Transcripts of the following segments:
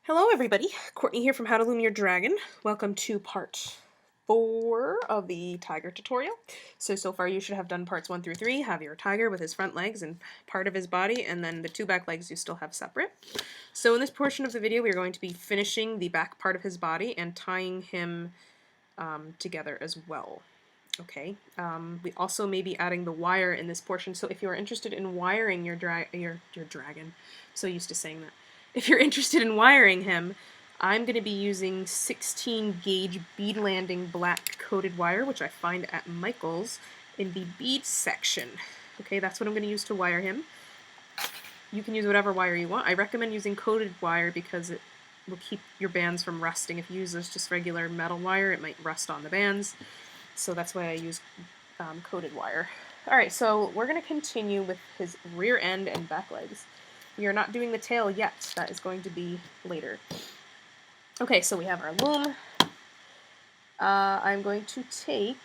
Hello everybody, Courtney here from How to Loom Your Dragon. Welcome to part 4 of the tiger tutorial. So far you should have done parts 1 through 3, have your tiger with his front legs and part of his body, and then the two back legs you still have separate. So in this portion of the video we are going to be finishing the back part of his body and tying him together as well. Okay, we also may be adding the wire in this portion, so if you are interested in wiring your dragon, so used to saying that. If you're interested in wiring him, I'm going to be using 16 gauge bead landing black coated wire, which I find at Michael's in the bead section. Okay, that's what I'm going to use to wire him. You can use whatever wire you want. I recommend using coated wire because it will keep your bands from rusting. If you use this just regular metal wire, it might rust on the bands. So that's why I use coated wire. Alright, so we're going to continue with his rear end and back legs. We are not doing the tail yet. That is going to be later. Okay, so we have our loom. I'm going to take,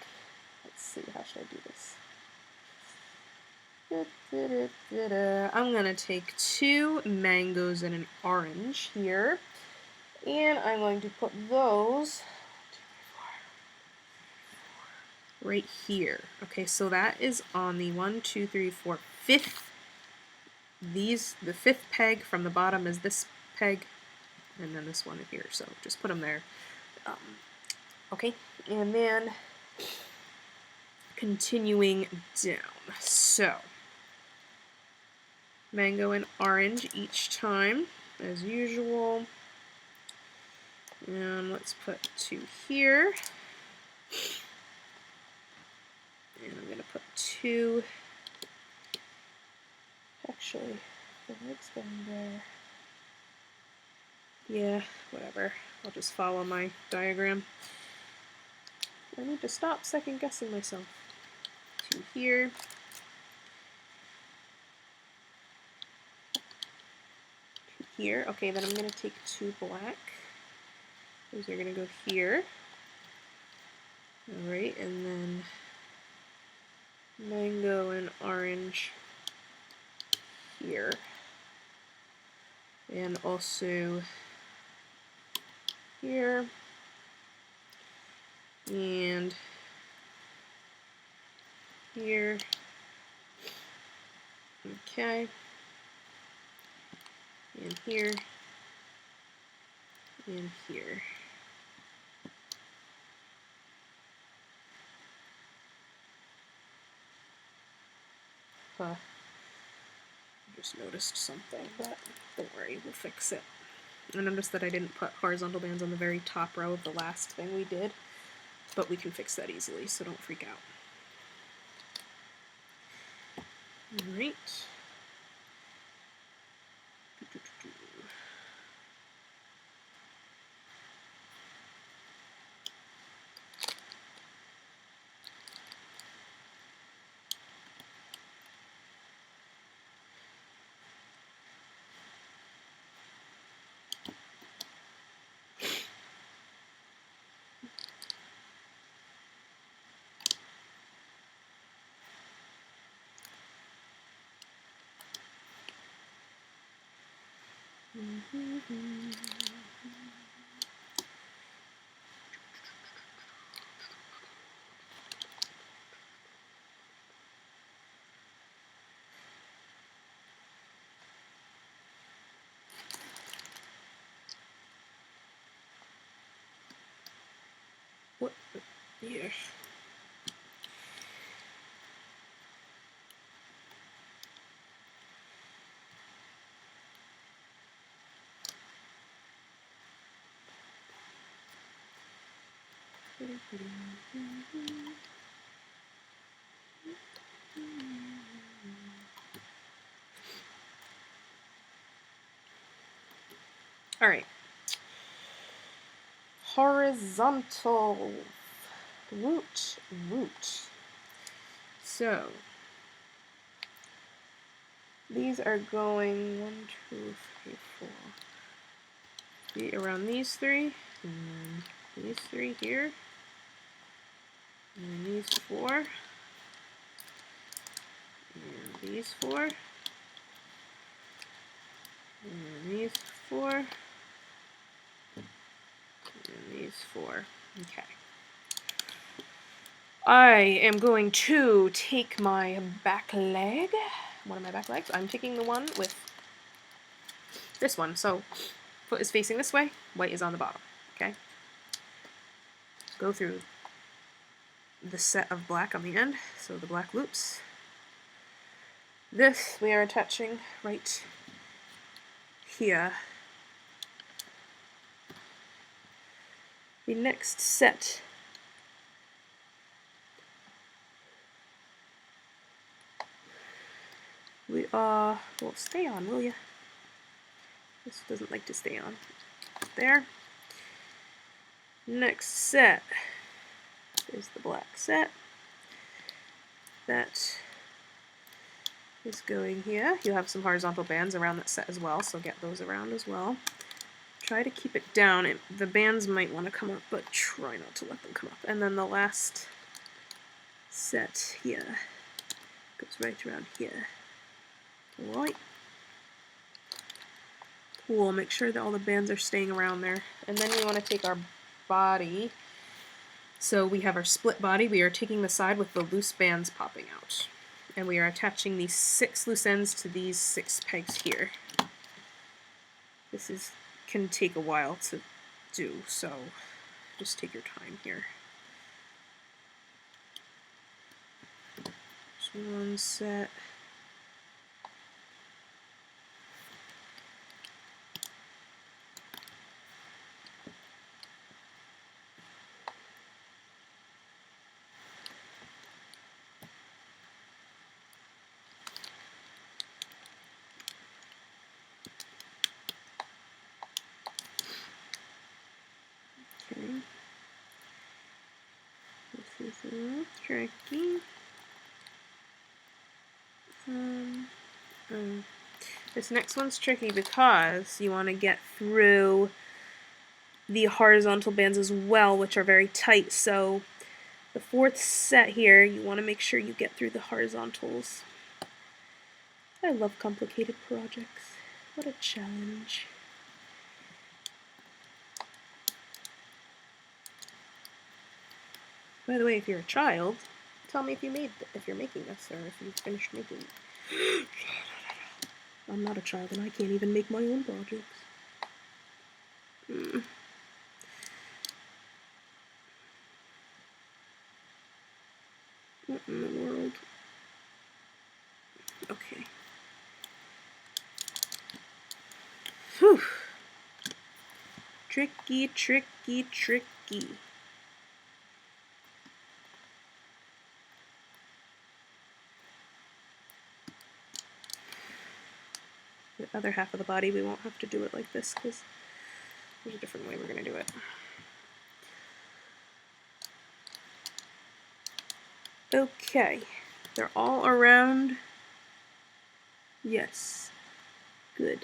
let's see, how should I do this? I'm going to take 2 mangoes and an orange here. And I'm going to put those right here. Okay, so that is on the 1, 2, 3, 4, 5th. The 5th peg from the bottom is this peg, and then this one here. So just put them there. Okay, and then continuing down. So mango and orange each time, as usual. And let's put 2 here. And I'm going to put 2, actually, the legs going there. Yeah, whatever. I'll just follow my diagram. I need to stop second guessing myself. 2 here. 2 here. Okay, then I'm going to take 2 black. Those are going to go here. Alright, and then mango and orange here. And also here. And here. Okay. And here. And here. I just noticed something, but don't worry, we'll fix it. I noticed that I didn't put horizontal bands on the very top row of the last thing we did, but we can fix that easily, so don't freak out. Alright. What? Yeah. Alright. Horizontal root. So these are going 1, 2, 3, 4. Be around these 3, and then these 3 here, and these 4, and these 4, and these 4, 4. Okay. I am going to take my back leg, one of my back legs. I'm taking the one with this one. So foot is facing this way, white is on the bottom. Okay. Go through the set of black on the end, so the black loops. This we are attaching right here. The next set we are, well, stay on, will ya? This doesn't like to stay on. There. Next set is the black set. That is going here. You have some horizontal bands around that set as well, so get those around as well. Try to keep it down. The bands might want to come up, but try not to let them come up. And then the last set here goes right around here. Right. Cool. Make sure that all the bands are staying around there. And then we want to take our body. So we have our split body. We are taking the side with the loose bands popping out. And we are attaching these 6 loose ends to these 6 pegs here. This can take a while to do, so just take your time here. Just one set. Okay. This is a little tricky. This next one's tricky because you want to get through the horizontal bands as well, which are very tight. So the 4th set here, you want to make sure you get through the horizontals. I love complicated projects. What a challenge. By the way, if you're a child, tell me if you're making this, or if you've finished making it. I'm not a child and I can't even make my own projects. What in the world? Okay. Whew. Tricky, tricky, tricky. The other half of the body, we won't have to do it like this because there's a different way we're going to do it. Okay, they're all around. Yes, good.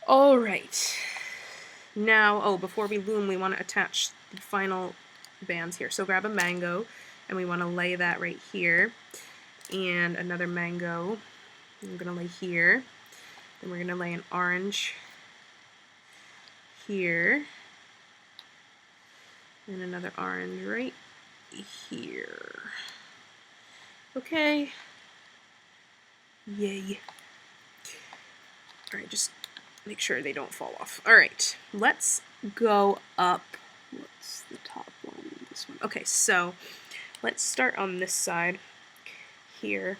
All right. Now, oh, before we loom, we want to attach the final bands here. So grab a mango, and we want to lay that right here, and another mango. I'm going to lay here. Then we're going to lay an orange here. And another orange right here. Okay. Yay. Alright, just make sure they don't fall off. Alright, let's go up. What's the top one? This one. Okay, so let's start on this side here.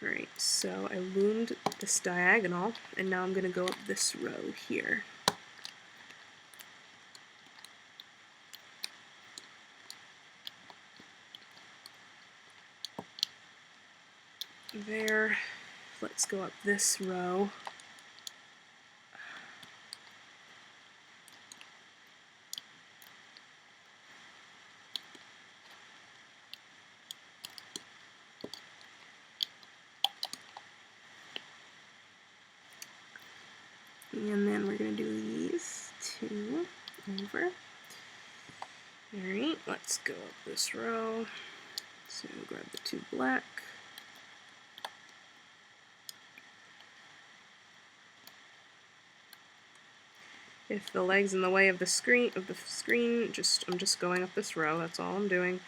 Alright, so I loomed this diagonal, and now I'm going to go up this row here. There. Let's go up this row. And then we're going to do these 2 over. Alright, let's go up this row. So grab the 2 black. If the leg's in the way of the screen, I'm just going up this row, that's all I'm doing.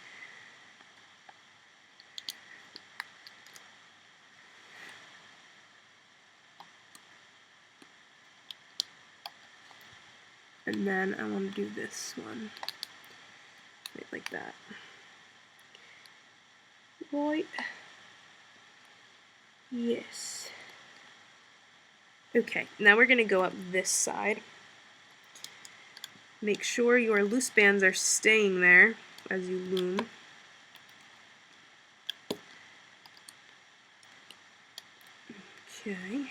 And then I want to do this one. Right like that. Right. Yes. Okay, now we're going to go up this side. Make sure your loose bands are staying there as you loom. Okay.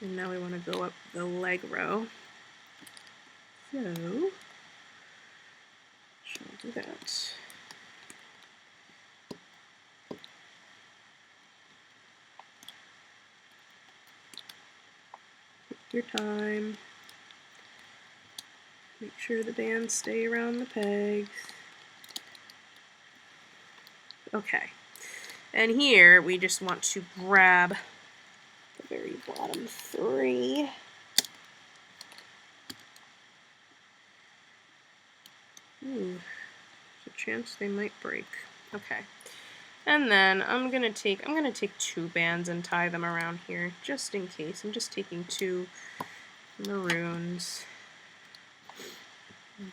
And now we want to go up the leg row. So, shall do that. Take your time. Make sure the bands stay around the pegs. Okay. And here we just want to grab the very bottom three. Ooh, there's a chance they might break. Okay. And then I'm gonna take 2 bands and tie them around here, just in case. I'm just taking 2 maroons.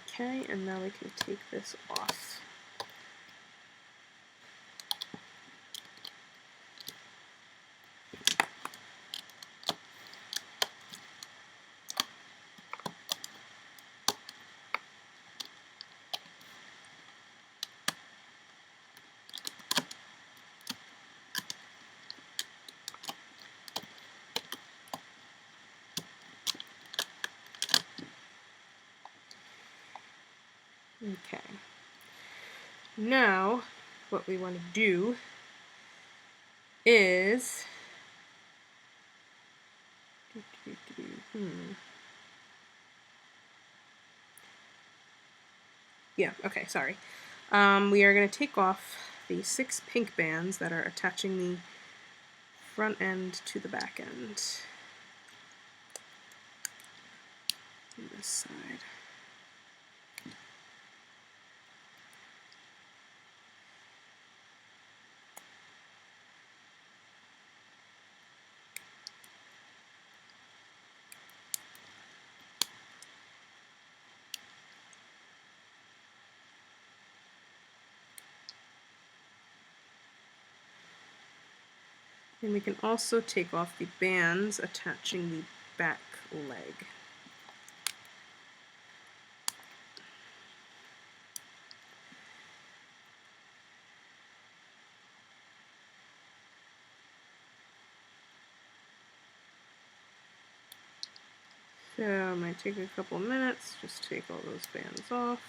Okay, and now we can take this off. Okay. Now, what we want to do is yeah, okay, sorry. We are going to take off the 6 pink bands that are attaching the front end to the back end on this side. And we can also take off the bands attaching the back leg. So it might take a couple minutes, just take all those bands off.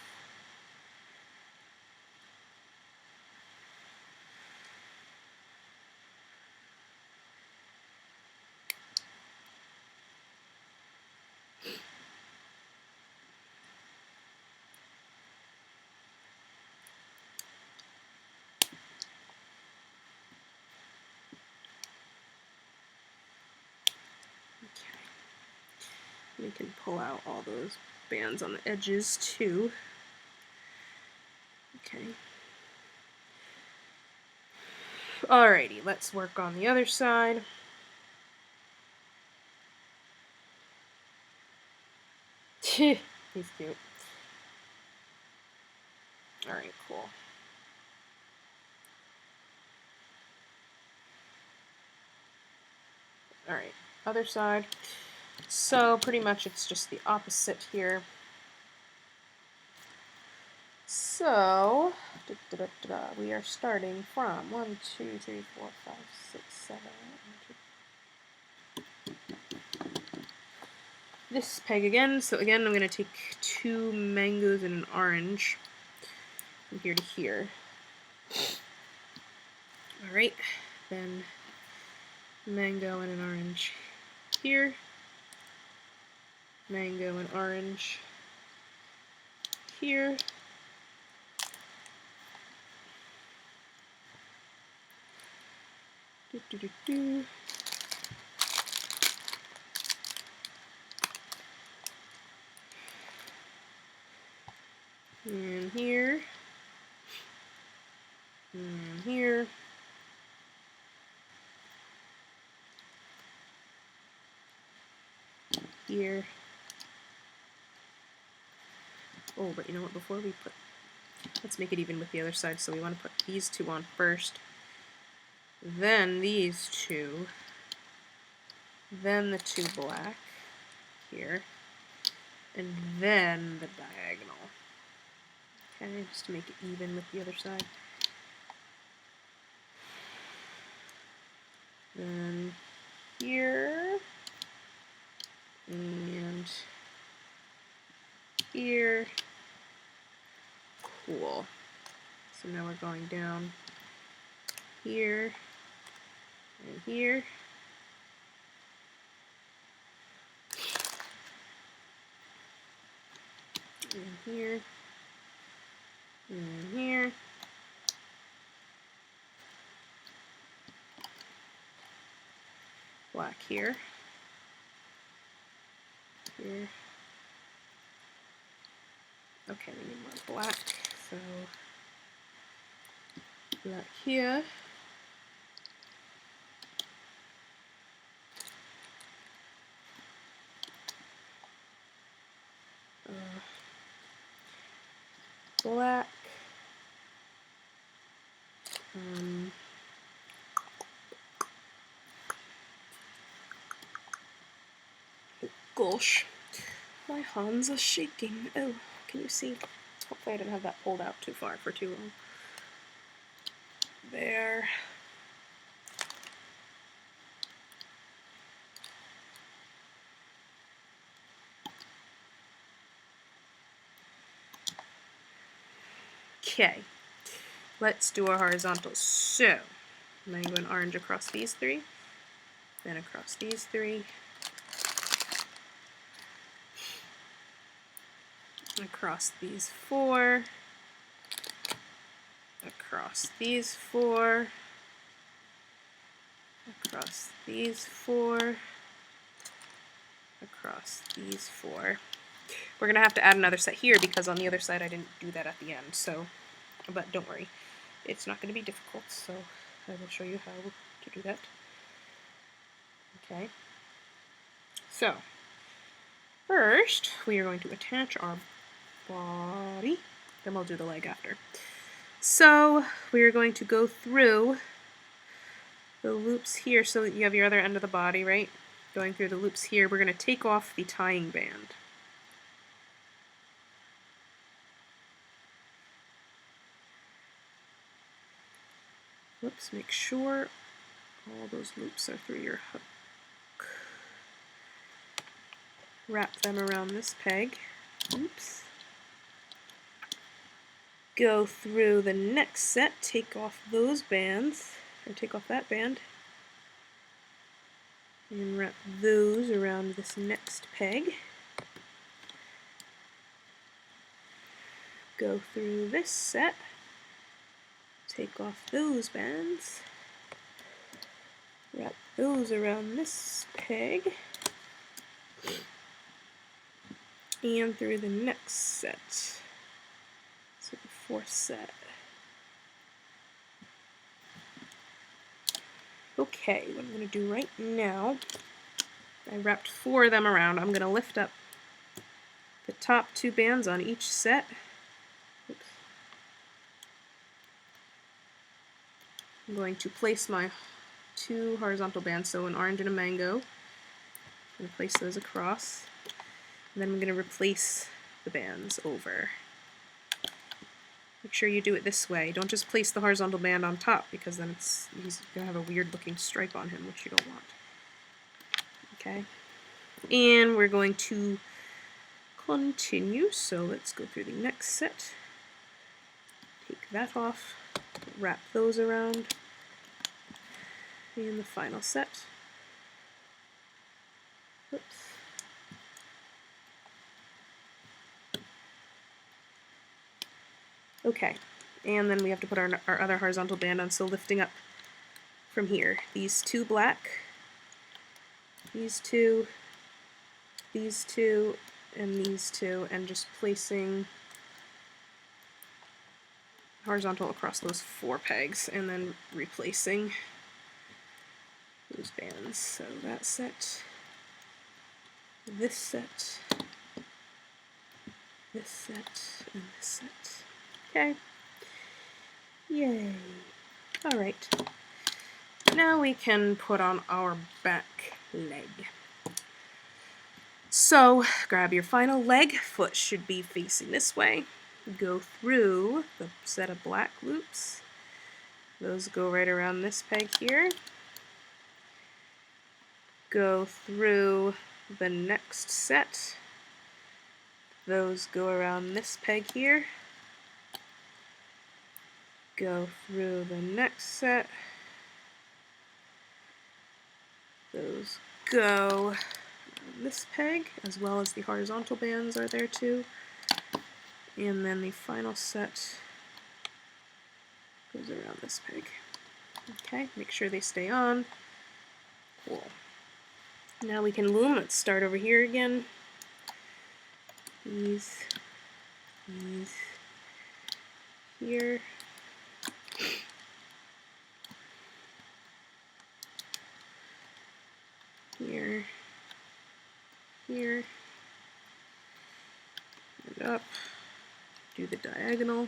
We can pull out all those bands on the edges too. Okay. Alrighty, let's work on the other side. He's cute. Alright, cool. Alright, other side. So pretty much it's just the opposite here. So we are starting from 1, 2, 3, 4, 5, 6, 7, 8, 2. This peg again. So again, I'm going to take 2 mangoes and an orange from here to here. Alright, then mango and an orange here. Mango and orange here. Here. Here. Oh, but you know what, before we put, let's make it even with the other side, so we want to put these two on first, then these two, then the two black here, and then the diagonal. Okay, just to make it even with the other side. Then here, and here. Cool. So now we're going down here, and here. And here, and here. Black here. Here. Okay, we need more black, so black here. Black. Gosh, my hands are shaking. Oh, can you see? Hopefully I didn't have that pulled out too far for too long. There. Okay, let's do our horizontals. So, I'm going to go an orange across these three, then across these three, across these four, across these four, across these four, across these four. We're going to have to add another set here because on the other side I didn't do that at the end, so, but don't worry, it's not going to be difficult, so I will show you how to do that. Okay, so first we are going to attach our body, then we'll do the leg after. So we are going to go through the loops here, so that you have your other end of the body, right? Going through the loops here, we're going to take off the tying band. Whoops, make sure all those loops are through your hook. Wrap them around this peg. Oops. Go through the next set, take off those bands, or take off that band, and wrap those around this next peg. Go through this set, take off those bands, wrap those around this peg, and through the next set. So the fourth set. Okay, what I'm going to do right now, I wrapped 4 of them around. I'm going to lift up the top 2 bands on each set. Oops. I'm going to place my 2 horizontal bands, so an orange and a mango. I'm going to place those across. And then I'm going to replace the bands over. Make sure you do it this way. Don't just place the horizontal band on top, because then he's going to have a weird looking stripe on him, which you don't want. Okay? And we're going to continue, so let's go through the next set. Take that off, wrap those around, and the final set. Oops. Okay, and then we have to put our other horizontal band on, so lifting up from here, these 2 black, these 2, and these 2, and just placing horizontal across those 4 pegs, and then replacing those bands. So that set, this set, this set, and this set. Okay. Yay. Alright. Now we can put on our back leg. So, grab your final leg. Foot should be facing this way. Go through the set of black loops. Those go right around this peg here. Go through the next set. Those go around this peg here. Go through the next set. Those go on this peg, as well as the horizontal bands are there too. And then the final set goes around this peg. Okay, make sure they stay on. Cool. Now we can loom. Let's start over here again. These, here. Here, here, and up, do the diagonal.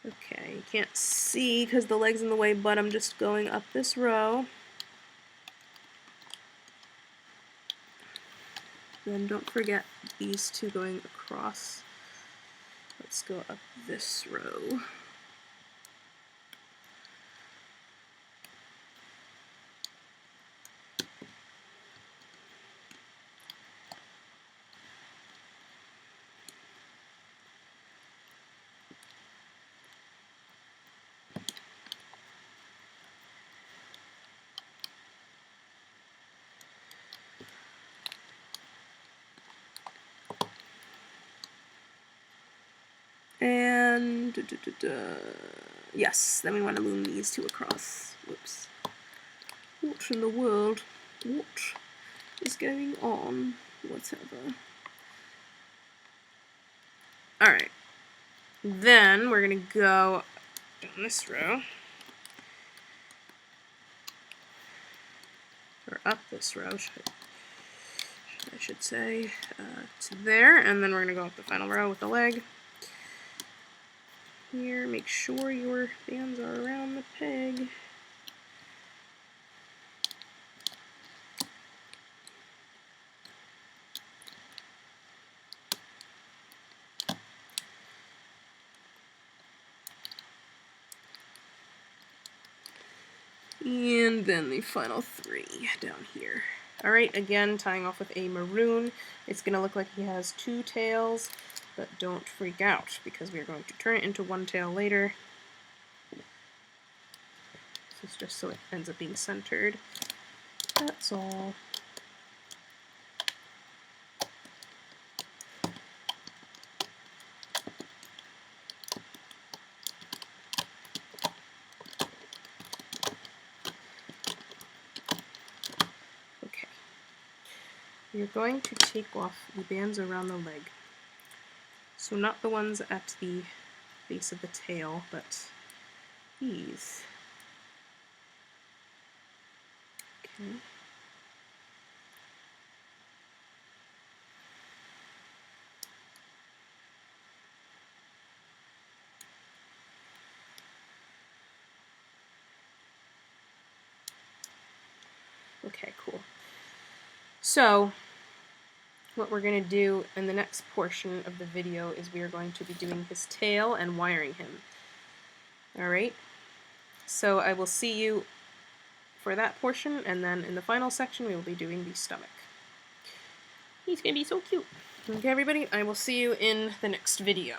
Okay, you can't see because the leg's in the way, but I'm just going up this row. Then don't forget these two going across. Let's go up this row. And yes, then we want to loom these two across. Whoops. What in the world? What is going on? Whatever. Alright. Then we're going to go down this row. Or up this row, I should say. To there. And then we're going to go up the final row with the leg. Here, make sure your bands are around the peg. And then the final 3 down here. Alright, again, tying off with a maroon. It's going to look like he has 2 tails. But don't freak out, because we are going to turn it into 1 tail later. This is just so it ends up being centered. That's all. Okay. You're going to take off the bands around the leg. So not the ones at the base of the tail, but these. Okay. Okay, cool. So what we're going to do in the next portion of the video is we are going to be doing his tail and wiring him. Alright, so I will see you for that portion, and then in the final section we will be doing the stomach. He's going to be so cute. Okay everybody, I will see you in the next video.